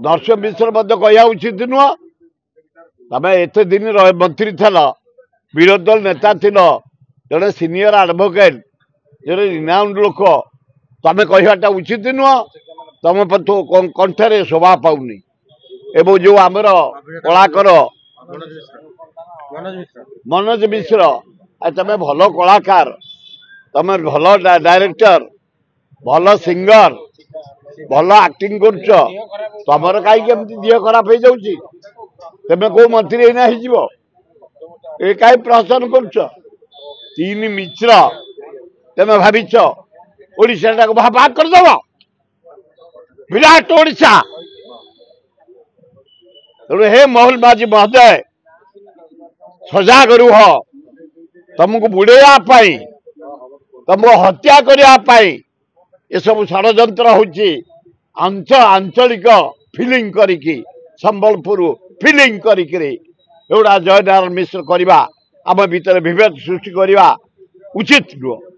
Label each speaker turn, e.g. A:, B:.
A: नरसिंह मिश्र कह उचित नुह तमें एत दिन मंत्री थल विरोधी दल नेता थिल जड़े सीनियर एडवोकेट जड़े रिनाउंड लोक तमें कहवाटा उचित नुह तुम कंठे शोभा पाऊनी एवं जो आमर कलाकार मनोज मिश्र तमें भल कलाकार तमें भल डायरेक्टर भल सिंगर भल एक्टिंग कर तुमर कहीं दिह खराब हो जाऊँगी तेमे कौ मंत्री एना हो कहीं प्रहसन कर तीन मिश्र तेमे भाविच ओडिशा को भाग करदेव विराट ओडिशा तेणु हे मोहन बाजी महोदय सजग रुह तुमको बुड़ाई तुमको हत्या करने ये सब षड्यंत्र होची आंचलिक फिलिंग करिकी संबलपुर फिलिंग करिकी एवढा जय नारायण मिश्र करवा आम भितर विभेद सृष्टि करवा उचित नुह।